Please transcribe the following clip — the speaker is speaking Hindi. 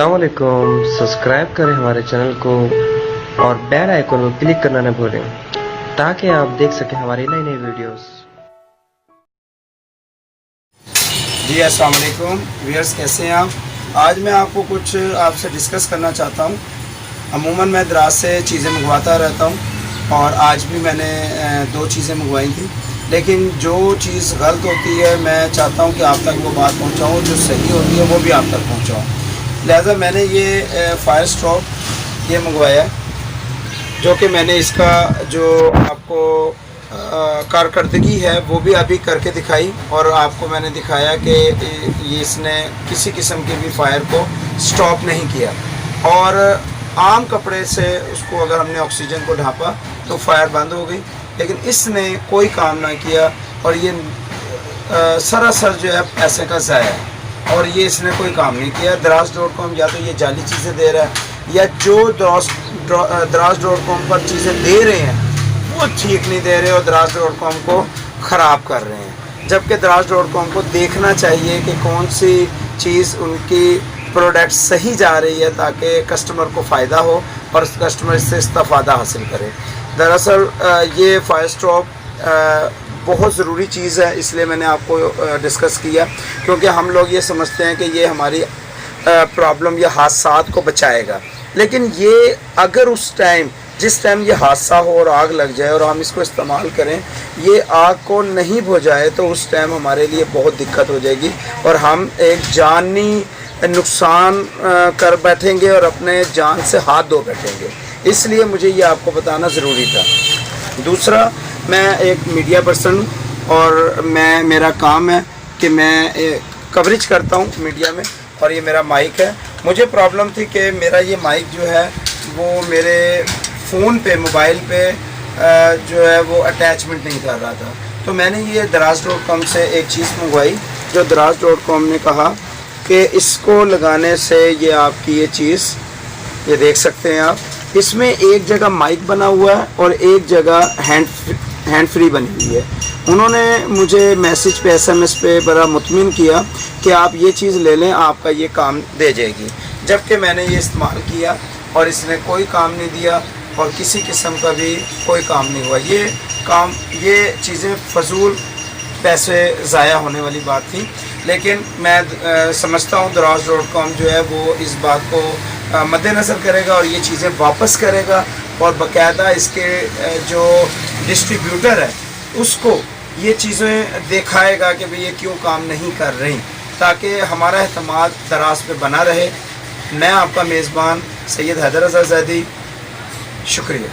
अस्सलाम वालेकुम। सब्सक्राइब करें हमारे चैनल को और बेल आइकन को क्लिक करना न भूलें ताकि आप देख सकें हमारी नई नई वीडियोस। जी अस्सलाम वालेकुम व्यूअर्स, कैसे हैं आप? आज मैं आपको कुछ आपसे डिस्कस करना चाहता हूं। अमूमन मैं दराज से चीज़ें मंगवाता रहता हूं और आज भी मैंने 2 चीज़ें मंगवाई थी, लेकिन जो चीज़ गलत होती है मैं चाहता हूं कि आप तक वो बात पहुंचाऊं, जो सही होती है वो भी आप तक पहुंचाऊं। लिहाजा मैंने ये फायर स्टॉप ये मंगवाया, जो कि मैंने इसका जो आपको कारकर्दगी है वो भी अभी करके दिखाई और आपको मैंने दिखाया कि ये इसने किसी किस्म के भी फायर को स्टॉप नहीं किया। और आम कपड़े से उसको अगर हमने ऑक्सीजन को ढांपा तो फायर बंद हो गई, लेकिन इसने कोई काम ना किया और ये सरासर जो है पैसे का ज़ाया है और ये इसने कोई काम नहीं किया। Daraz.com या तो ये जाली चीज़ें दे रहा है या जो Daraz.com पर चीज़ें दे रहे हैं वो ठीक नहीं दे रहे और Daraz.com को ख़राब कर रहे हैं, जबकि Daraz.com को देखना चाहिए कि कौन सी चीज़ उनकी प्रोडक्ट सही जा रही है ताकि कस्टमर को फ़ायदा हो और कस्टमर इससे इस्तेफ़ादा हासिल करे। दरअसल ये फायर स्टॉप बहुत ज़रूरी चीज़ है, इसलिए मैंने आपको डिस्कस किया, क्योंकि हम लोग ये समझते हैं कि ये हमारी प्रॉब्लम या हादसात को बचाएगा, लेकिन ये अगर उस टाइम जिस टाइम ये हादसा हो और आग लग जाए और हम इसको इस्तेमाल करें, ये आग को नहीं बुझाए तो उस टाइम हमारे लिए बहुत दिक्कत हो जाएगी और हम एक जानी नुकसान कर बैठेंगे और अपने जान से हाथ धो बैठेंगे। इसलिए मुझे ये आपको बताना ज़रूरी था। दूसरा, मैं एक मीडिया पर्सन और मेरा काम है कि मैं कवरेज करता हूँ मीडिया में और ये मेरा माइक है। मुझे प्रॉब्लम थी कि मेरा ये माइक जो है वो मेरे फ़ोन पे मोबाइल पे जो है वो अटैचमेंट नहीं कर रहा था, तो मैंने ये Daraz.com से एक चीज़ मंगवाई, जो Daraz.com ने कहा कि इसको लगाने से ये आपकी ये चीज़ ये देख सकते हैं आप, इसमें एक जगह माइक बना हुआ है और एक जगह हैंड फ्री बनी हुई है। उन्होंने मुझे मैसेज पे SMS पे बड़ा मुतमिन किया कि आप ये चीज़ ले लें, आपका ये काम दे जाएगी, जबकि मैंने ये इस्तेमाल किया और इसने कोई काम नहीं दिया और किसी किस्म का भी कोई काम नहीं हुआ। ये चीज़ें फजूल पैसे ज़ाया होने वाली बात थी, लेकिन मैं समझता हूँ Daraz.com जो है वो इस बात को मद्देनज़र करेगा और ये चीज़ें वापस करेगा और बाकायदा इसके जो डिस्ट्रीब्यूटर है उसको ये चीज़ें दिखाएगा कि भाई ये क्यों काम नहीं कर रही, ताकि हमारा एतमाद दराज पे बना रहे। मैं आपका मेज़बान सैयद हैदर रज़ा ज़ैदी, शुक्रिया।